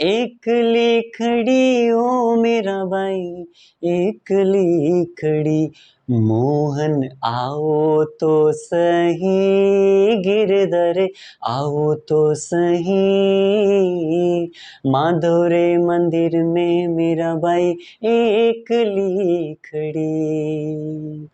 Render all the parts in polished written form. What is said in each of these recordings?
एकली खड़ी ओ मेरा भाई, एकली खड़ी, मोहन आओ तो सही, गिरधर आओ तो सही, माधव रे मंदिर में मेरा भाई एकली खड़ी,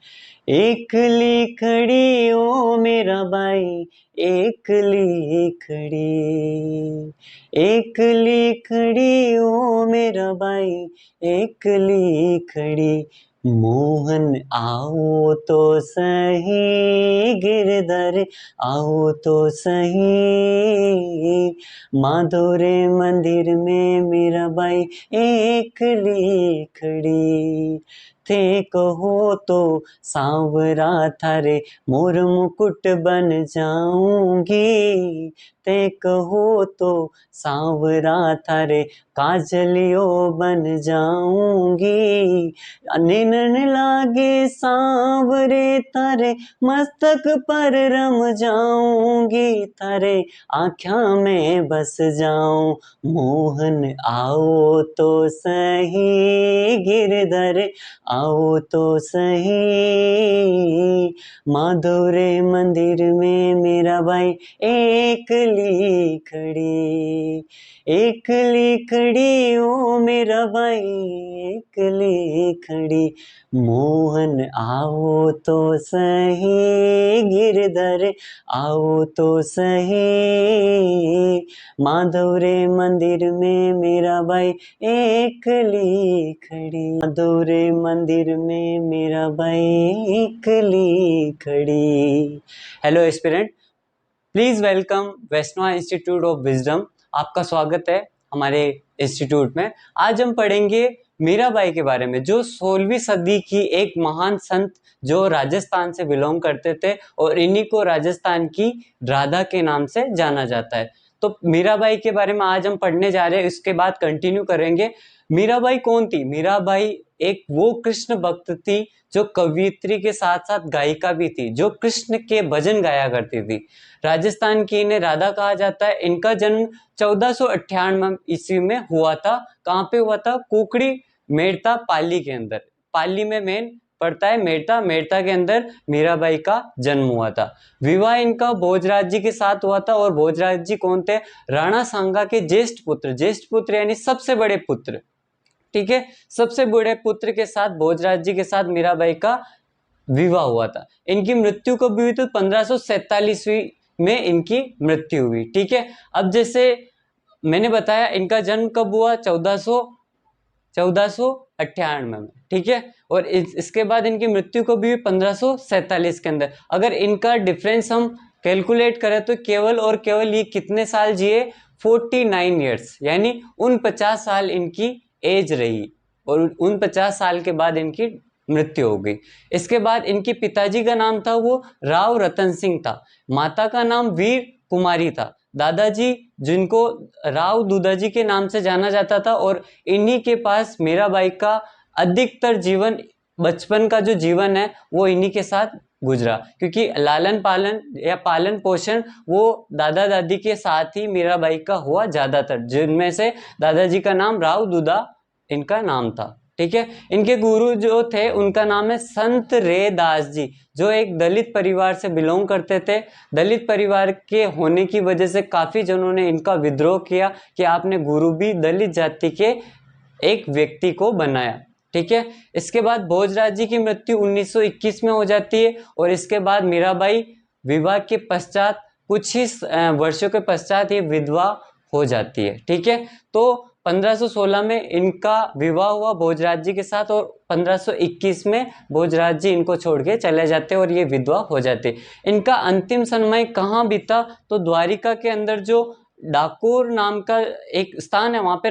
एकली खड़ी ओ मेरा भाई, एकली खड़ी, एकली खड़ी ओ मेरा भाई, एकली खड़ी, मोहन आओ तो सही, गिरधर आओ तो सही, माधव रे मंदिर में मेरा भाई एकली खड़ी, थे कहो तो सांवरा थारे मोर मुकुट बन जाऊंगी, ते कहो तो सांवरा थारे काजलियो बन जाऊंगी, नैनन लागे सांवरे थारे मस्तक पर रम जाऊंगी, थारे आँखा में बस जाऊं, मोहन आओ तो सही, गिरधर आओ तो सही, माधव रे मंदिर में मेरा भाई एकली खड़ी, एकली खड़ी ओ मेरा भाई, एकली खड़ी, मोहन आओ तो सही, गिरधर आओ तो सही, माधव रे मंदिर में मेरा भाई एकली खड़ी, माधव रे मंदिर में मेरा भाई एकली खड़ी। Hello aspirant, please welcome Vaishnava institute of wisdom. आपका स्वागत है हमारे इंस्टीट्यूट में। आज हम पढ़ेंगे मीराबाई के बारे में, जो 16वीं सदी की एक महान संत जो राजस्थान से बिलोंग करते थे और इन्हीं को राजस्थान की राधा के नाम से जाना जाता है। तो मीराबाई के बारे में आज हम पढ़ने जा रहे हैं, इसके बाद कंटिन्यू करेंगे। मीराबाई कौन थी? मीराबाई एक वो कृष्ण भक्त थी जो कवियत्री के साथ साथ गायिका भी थी, जो कृष्ण के भजन गाया करती थी। राजस्थान की इन्हें राधा कहा जाता है। इनका जन्म 1498 ईस्वी में हुआ था। कहाँ पे हुआ था? कुकड़ी मेड़ता पाली के अंदर। पाली में मेन पड़ता है मेड़ता, मेड़ता के अंदर मीराबाई का जन्म हुआ था। विवाह इनका भोजराज जी के साथ हुआ था। और भोजराज जी कौन थे? राणा सांगा के ज्येष्ठ पुत्र। ज्येष्ठ पुत्र यानी सबसे बड़े पुत्र, ठीक है। सबसे बड़े पुत्र के साथ, भोजराज जी के साथ मीराबाई का विवाह हुआ था। इनकी मृत्यु कब हुई? तो 1547 में इनकी मृत्यु हुई, ठीक है। अब जैसे मैंने बताया इनका जन्म कब हुआ? 1498 में, ठीक है। और इसके बाद इनकी मृत्यु कब हुई? 1547 के अंदर। अगर इनका डिफरेंस हम कैलकुलेट करें तो केवल और केवल ये कितने साल जिए? 49 ईयर्स, यानी 49 साल इनकी एज रही और 49 साल के बाद इनकी मृत्यु हो गई। इसके बाद इनके पिताजी का नाम था वो राव रतन सिंह था। माता का नाम वीर कुमारी था। दादाजी जिनको राव दूधाजी के नाम से जाना जाता था। और इन्हीं के पास मीराबाई का अधिकतर जीवन, बचपन का जो जीवन है वो इन्हीं के साथ गुजरा, क्योंकि लालन पालन या पालन पोषण वो दादा दादी के साथ ही मीराबाई का हुआ ज्यादातर, जिनमें से दादाजी का नाम राव दूधा इनका नाम था, ठीक है। इनके गुरु जो थे उनका नाम है संत रेदास जी, जो एक दलित परिवार से बिलोंग करते थे। दलित परिवार के होने की वजह से काफी जनों ने इनका विद्रोह किया कि आपने गुरु भी दलित जाति के एक व्यक्ति को बनाया, ठीक है। इसके बाद भोजराज जी की मृत्यु 1921 में हो जाती है। और इसके बाद मीराबाई विवाह के पश्चात कुछ ही वर्षों के पश्चात ये विधवा हो जाती है, ठीक है। तो 1516 में इनका विवाह हुआ भोजराज जी के साथ और 1521 में भोजराज जी इनको छोड़ के चले जाते और ये विधवा हो जाती। इनका अंतिम समय कहाँ बीता? तो द्वारिका के अंदर जो डाकोर नाम का एक स्थान है, वहां पे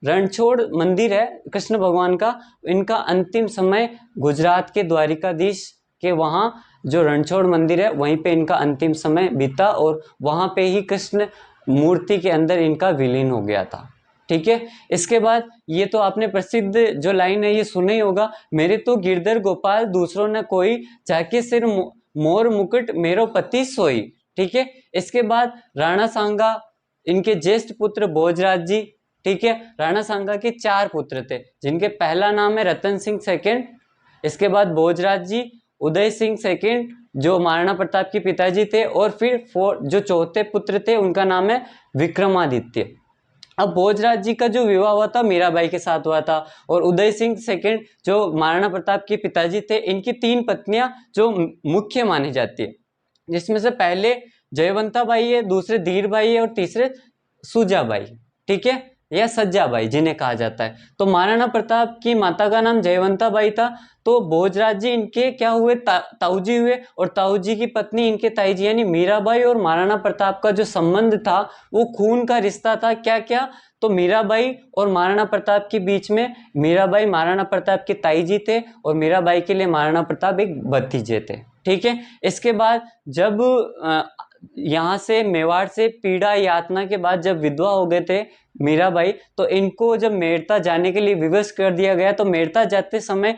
रणछोड़ मंदिर है कृष्ण भगवान का। इनका अंतिम समय गुजरात के द्वारिकाधीश के वहां जो रणछोड़ मंदिर है वहीं पे इनका अंतिम समय बीता और वहां पे ही कृष्ण मूर्ति के अंदर इनका विलीन हो गया था, ठीक है। इसके बाद ये तो आपने प्रसिद्ध जो लाइन है ये सुना ही होगा, मेरे तो गिरधर गोपाल दूसरों न कोई, जाके सिर मोर मुकुट मेरो पति सोई, ठीक है। इसके बाद राणा सांगा, इनके ज्येष्ठ पुत्र भोजराज जी, ठीक है। राणा सांगा के 4 पुत्र थे, जिनके पहला नाम है रतन सिंह सेकंड, इसके बाद भोजराज जी, उदय सिंह सेकंड जो महाराणा प्रताप के पिताजी थे, और फिर जो चौथे पुत्र थे उनका नाम है विक्रमादित्य। अब भोजराज जी का जो विवाह हुआ था मीराबाई के साथ हुआ था, और उदय सिंह सेकंड जो महाराणा प्रताप के पिताजी थे, इनकी 3 पत्नियां जो मुख्य मानी जाती है, जिसमें से पहले जयवंताबाई है, दूसरे धीरबाई है, और तीसरे सुजाबाई, ठीक है, या सज्जाबाई जिन्हें कहा जाता है। तो महाराणा प्रताप की माता का नाम जयवंताबाई था। तो भोजराज जी इनके क्या हुए, ताऊजी हुए, और ताऊजी की पत्नी इनके ताई जी, यानी मीराबाई और महाराणा प्रताप का जो संबंध था वो खून का रिश्ता था। क्या क्या, तो मीराबाई और महाराणा प्रताप के बीच में, मीराबाई महाराणा प्रताप के ताई जी थे, और मीराबाई के लिए महाराणा प्रताप एक भतीजे थे, ठीक है। इसके बाद जब यहाँ से मेवाड़ से पीड़ा यातना के बाद जब विधवा हो गए थे मीराबाई, तो इनको जब मेड़ता जाने के लिए विवश कर दिया गया। तो मेड़ता जाते समय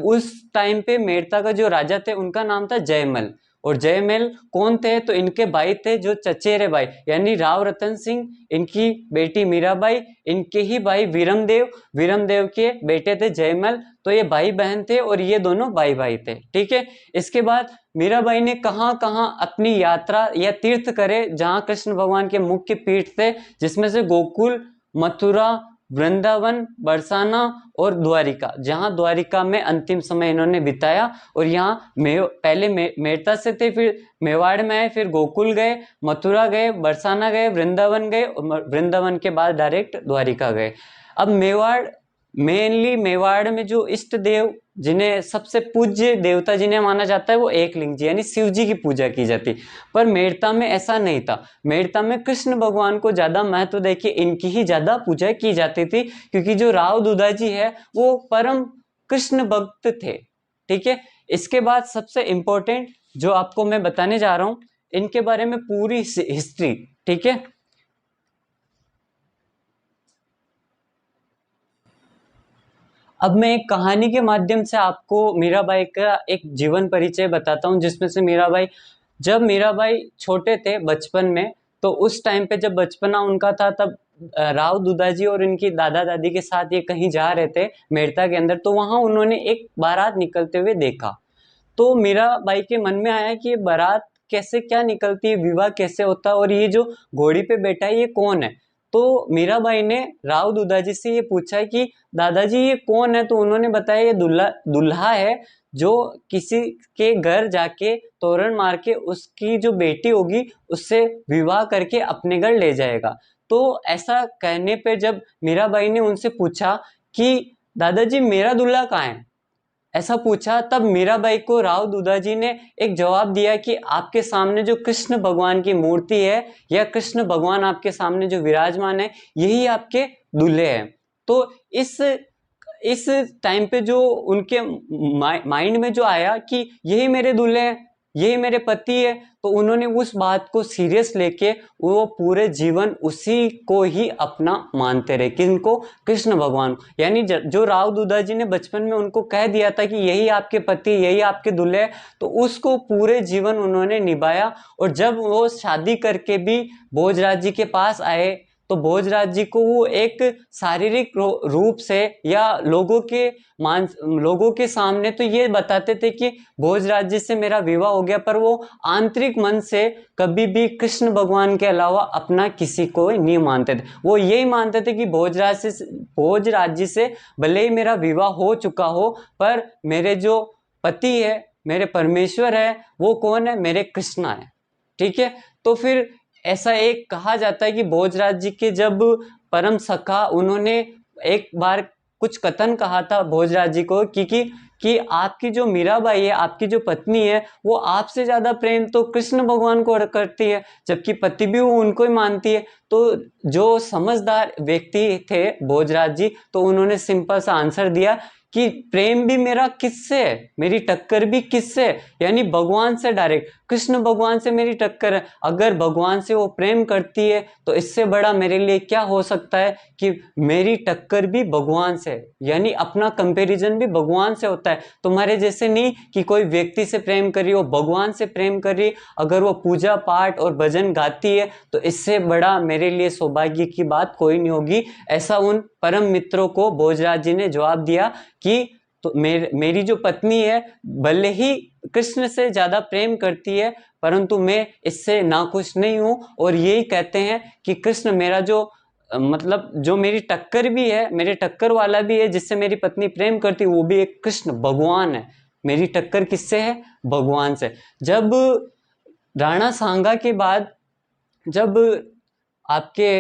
उस टाइम पे मेड़ता का जो राजा थे उनका नाम था जयमल, और जयमल कौन थे, तो इनके भाई थे जो चचेरे भाई, यानी राव रतन सिंह, इनकी बेटी मीराबाई, इनके ही भाई वीरमदेव के बेटे थे जयमल। तो ये भाई बहन थे, और ये दोनों भाई भाई थे, ठीक है। इसके बाद मीराबाई ने कहाँ कहाँ अपनी यात्रा या तीर्थ करे, जहाँ कृष्ण भगवान के मुख्य पीठ थे, जिसमें से गोकुल, मथुरा, वृंदावन, बरसाना और द्वारिका, जहां द्वारिका में अंतिम समय इन्होंने बिताया। और यहाँ पहले मेड़ता से थे, फिर मेवाड़ में आए, फिर गोकुल गए, मथुरा गए, बरसाना गए, वृंदावन गए, और वृंदावन के बाद डायरेक्ट द्वारिका गए। अब मेनली मेवाड़ में जो इष्ट देव, जिन्हें सबसे पूज्य देवता जिन्हें माना जाता है, वो एकलिंग जी यानी शिव जी की पूजा की जाती। पर मेड़ता में ऐसा नहीं था। मेड़ता में कृष्ण भगवान को ज्यादा महत्व देके इनकी ही ज्यादा पूजा की जाती थी, क्योंकि जो राव दुदाजी है वो परम कृष्ण भक्त थे, ठीक है। इसके बाद सबसे इंपॉर्टेंट जो आपको मैं बताने जा रहा हूं, इनके बारे में पूरी हिस्ट्री, ठीक है। अब मैं एक कहानी के माध्यम से आपको मीराबाई का एक जीवन परिचय बताता हूँ, जिसमें से जब मीराबाई छोटे थे बचपन में, तो उस टाइम पे जब बचपना उनका था, तब राव दुदाजी और इनकी दादा दादी के साथ ये कहीं जा रहे थे मेड़ता के अंदर। तो वहां उन्होंने एक बारात निकलते हुए देखा। तो मीराबाई के मन में आया कि ये बारात कैसे क्या निकलती है, विवाह कैसे होता है, और ये जो घोड़ी पे बैठा है ये कौन है। तो मीराबाई ने राव दुदाजी से ये पूछा कि दादाजी ये कौन है। तो उन्होंने बताया ये दुल्हा है, जो किसी के घर जाके तोरण मार के उसकी जो बेटी होगी उससे विवाह करके अपने घर ले जाएगा। तो ऐसा कहने पे जब मीराबाई ने उनसे पूछा कि दादाजी मेरा दुल्हा कहाँ है, ऐसा पूछा, तब मीराबाई को राव दुदाजी ने एक जवाब दिया कि आपके सामने जो कृष्ण भगवान की मूर्ति है, या कृष्ण भगवान आपके सामने जो विराजमान है, यही आपके दूल्हे हैं। तो इस टाइम पे जो उनके माइंड में जो आया कि यही मेरे दूल्हे हैं, यही मेरे पति है, तो उन्होंने उस बात को सीरियस लेके वो पूरे जीवन उसी को ही अपना मानते रहे। किनको, कृष्ण भगवान। यानी जो राव दुदाजी ने बचपन में उनको कह दिया था कि यही आपके पति, यही आपके दूल्हे, तो उसको पूरे जीवन उन्होंने निभाया। और जब वो शादी करके भी भोजराज जी के पास आए, तो भोजराज जी को वो एक शारीरिक रूप से या लोगों के सामने तो ये बताते थे कि भोजराज जी से मेरा विवाह हो गया, पर वो आंतरिक मन से कभी भी कृष्ण भगवान के अलावा अपना किसी को नहीं मानते थे। वो यही मानते थे कि भोजराज जी से भले ही मेरा विवाह हो चुका हो, पर मेरे जो पति है, मेरे परमेश्वर है, वो कौन है, मेरे कृष्णा है, ठीक है। तो फिर ऐसा एक कहा जाता है कि भोजराज जी के जब परम सखा, उन्होंने एक बार कुछ कथन कहा था भोजराज जी को कि आपकी जो मीराबाई है, आपकी जो पत्नी है, वो आपसे ज्यादा प्रेम तो कृष्ण भगवान को करती है, जबकि पति भी वो उनको ही मानती है। तो जो समझदार व्यक्ति थे भोजराज जी, तो उन्होंने सिंपल सा आंसर दिया कि प्रेम भी मेरा किससे है, मेरी टक्कर भी किससे है, यानी भगवान से डायरेक्ट, कृष्ण भगवान से मेरी टक्कर है। अगर भगवान से वो प्रेम करती है तो इससे बड़ा मेरे लिए क्या हो सकता है कि मेरी टक्कर भी भगवान से है, यानी अपना कंपैरिजन भी भगवान से होता है। तुम्हारे जैसे नहीं कि कोई व्यक्ति से प्रेम कर रही हो, भगवान से प्रेम कर रही, अगर वो पूजा पाठ और भजन गाती है तो इससे बड़ा मेरे लिए सौभाग्य की बात कोई नहीं होगी। ऐसा उन परम मित्रों को भोजराज जी ने जवाब दिया कि तो मेरी जो पत्नी है भले ही कृष्ण से ज्यादा प्रेम करती है, परंतु मैं इससे नाखुश नहीं हूं। और यही कहते हैं कि कृष्ण मेरा जो मतलब जो मेरी टक्कर भी है, मेरे टक्कर वाला भी है जिससे मेरी पत्नी प्रेम करती, वो भी एक कृष्ण भगवान है। मेरी टक्कर किससे है? भगवान से। जब राणा सांगा के बाद जब आपके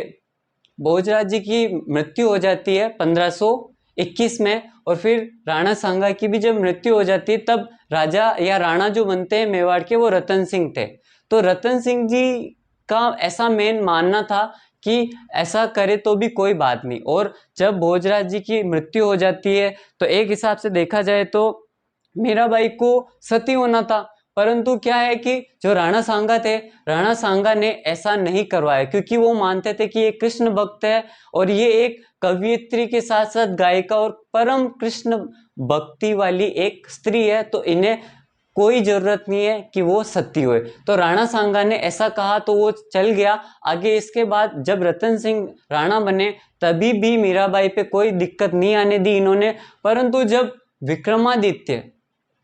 भोजराज जी की मृत्यु हो जाती है 1521 में, और फिर राणा सांगा की भी जब मृत्यु हो जाती है, तब राजा या राणा जो बनते हैं मेवाड़ के, वो रतन सिंह थे। तो रतन सिंह जी का ऐसा मेन मानना था कि ऐसा करे तो भी कोई बात नहीं। और जब भोजराज जी की मृत्यु हो जाती है तो एक हिसाब से देखा जाए तो मीराबाई को सती होना था, परंतु क्या है कि जो राणा सांगा थे, राणा सांगा ने ऐसा नहीं करवाया, क्योंकि वो मानते थे कि ये कृष्ण भक्त है और ये एक कवियत्री के साथ साथ गायिका और परम कृष्ण भक्ति वाली एक स्त्री है, तो इन्हें कोई जरूरत नहीं है कि वो सती हुए। तो राणा सांगा ने ऐसा कहा तो वो चल गया आगे। इसके बाद जब रतन सिंह राणा बने तभी भी मीराबाई पे कोई दिक्कत नहीं आने दी इन्होंने, परंतु जब विक्रमादित्य,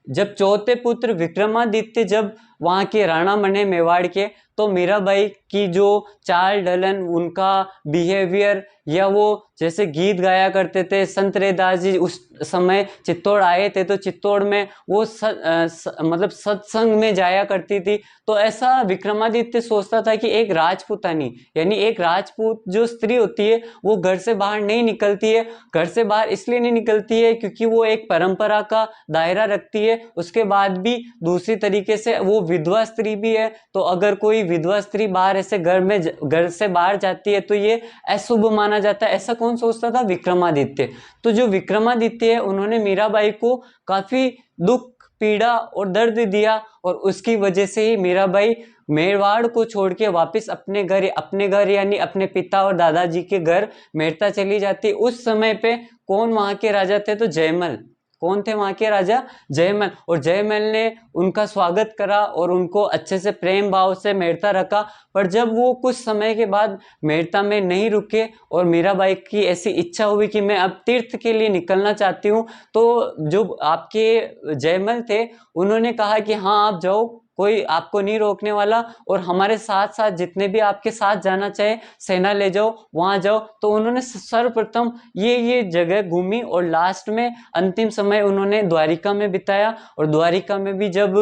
जब चौथे पुत्र विक्रमादित्य जब वहां के राणा बने मेवाड़ के, तो मीराबाई की जो चाल ढलन, उनका बिहेवियर, या वो जैसे गीत गाया करते थे, संत रैदास जी उस समय चित्तौड़ आए थे तो चित्तौड़ में वो मतलब सत्संग में जाया करती थी। तो ऐसा विक्रमादित्य सोचता था कि एक राजपूतानी, यानी एक राजपूत जो स्त्री होती है वो घर से बाहर नहीं निकलती है। घर से बाहर इसलिए नहीं निकलती है क्योंकि वो एक परंपरा का दायरा रखती है। उसके बाद भी दूसरी तरीके से वो विधवा स्त्री भी है, तो अगर कोई विधवा स्त्री बाहर ऐसे घर से बाहर जाती है तो ये अशुभ माना जाता है। ऐसा कौन सोचता था? विक्रमादित्य। तो जो विक्रमादित्य है उन्होंने मीराबाई को काफी दुख, पीड़ा और दर्द दिया, और उसकी वजह से ही मीराबाई मेवाड़ को छोड़ के वापस अपने घर यानी अपने पिता और दादाजी के घर मेड़ता चली जाती। उस समय पे कौन वहां के राजा थे? तो जयमल। कौन थे वहां के राजा? जयमल। और जयमल ने उनका स्वागत करा और उनको अच्छे से प्रेम भाव से मेड़ता रखा। पर जब वो कुछ समय के बाद मेड़ता में नहीं रुके और मीराबाई की ऐसी इच्छा हुई कि मैं अब तीर्थ के लिए निकलना चाहती हूँ, तो जो आपके जयमल थे उन्होंने कहा कि हाँ आप जाओ, कोई आपको नहीं रोकने वाला, और हमारे साथ साथ जितने भी आपके साथ जाना चाहे सेना ले जाओ, वहां जाओ। तो उन्होंने सर्वप्रथम ये जगह घूमी और लास्ट में अंतिम समय उन्होंने द्वारिका में बिताया। और द्वारिका में भी जब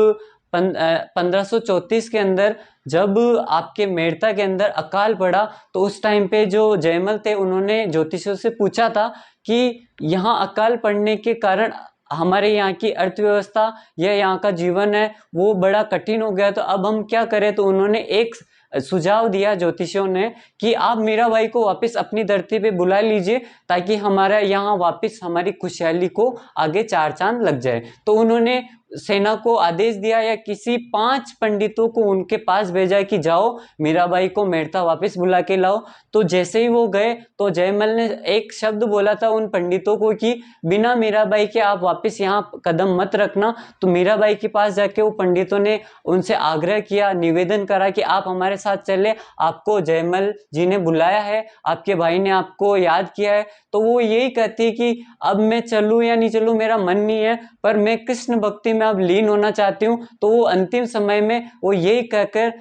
1534 के अंदर जब आपके मेड़ता के अंदर अकाल पड़ा, तो उस टाइम पे जो जयमल थे उन्होंने ज्योतिषियों से पूछा था कि यहाँ अकाल पड़ने के कारण हमारे यहाँ की अर्थव्यवस्था या यहाँ का जीवन है वो बड़ा कठिन हो गया, तो अब हम क्या करें? तो उन्होंने एक सुझाव दिया ज्योतिषियों ने कि आप मीराबाई को वापस अपनी धरती पे बुला लीजिए ताकि हमारा यहाँ वापस हमारी खुशहाली को आगे चार चांद लग जाए। तो उन्होंने सेना को आदेश दिया या किसी 5 पंडितों को उनके पास भेजा कि जाओ मीराबाई को मेड़ता वापस बुला के लाओ। तो जैसे ही वो गए तो जयमल ने एक शब्द बोला था उन पंडितों को कि बिना मीराबाई के आप वापस यहाँ कदम मत रखना। तो मीराबाई के पास जाके वो पंडितों ने उनसे आग्रह किया, निवेदन करा कि आप हमारे साथ चले, आपको जयमल जी ने बुलाया है, आपके भाई ने आपको याद किया है। तो वो यही कहती है कि अब मैं चलूं या नहीं चलूं मेरा मन नहीं है, पर मैं कृष्ण भक्ति में अब लीन होना चाहती हूँ। तो वो अंतिम समय में वो यही कहकर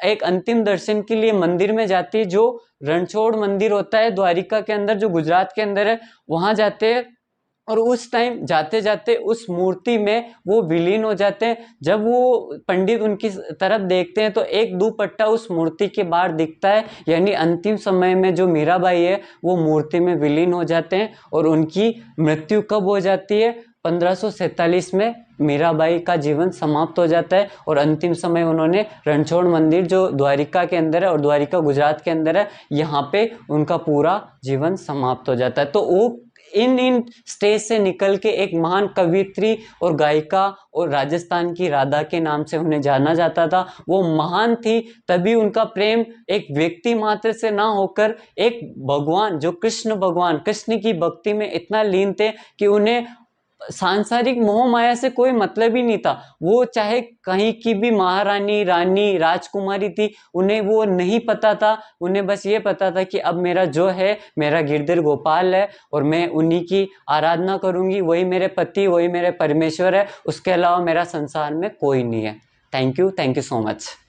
एक अंतिम दर्शन के लिए मंदिर में जाती है, जो रणछोड़ मंदिर होता है द्वारिका के अंदर, जो गुजरात के अंदर है, वहां जाते हैं। और उस टाइम जाते जाते उस मूर्ति में वो विलीन हो जाते हैं। जब वो पंडित उनकी तरफ देखते हैं तो एक दुपट्टा उस मूर्ति के बाहर दिखता है, यानी अंतिम समय में जो मीराबाई है वो मूर्ति में विलीन हो जाते हैं। और उनकी मृत्यु कब हो जाती है? 1547 में मीराबाई का जीवन समाप्त हो जाता है। और अंतिम समय उन्होंने रणछोड़ मंदिर जो द्वारिका के अंदर है, और द्वारिका गुजरात के अंदर है, यहाँ पे उनका पूरा जीवन समाप्त हो जाता है। तो वो इन स्टेज से निकल के एक महान कवियत्री और गायिका और राजस्थान की राधा के नाम से उन्हें जाना जाता था। वो महान थी, तभी उनका प्रेम एक व्यक्ति मात्र से ना होकर एक भगवान, जो कृष्ण भगवान, कृष्ण की भक्ति में इतना लीन थे कि उन्हें सांसारिक मोह माया से कोई मतलब ही नहीं था। वो चाहे कहीं की भी महारानी, रानी, राजकुमारी थी, उन्हें वो नहीं पता था। उन्हें बस ये पता था कि अब मेरा जो है, मेरा गिरधर गोपाल है और मैं उन्हीं की आराधना करूंगी, वही मेरे पति, वही मेरे परमेश्वर है, उसके अलावा मेरा संसार में कोई नहीं है। Thank you so much.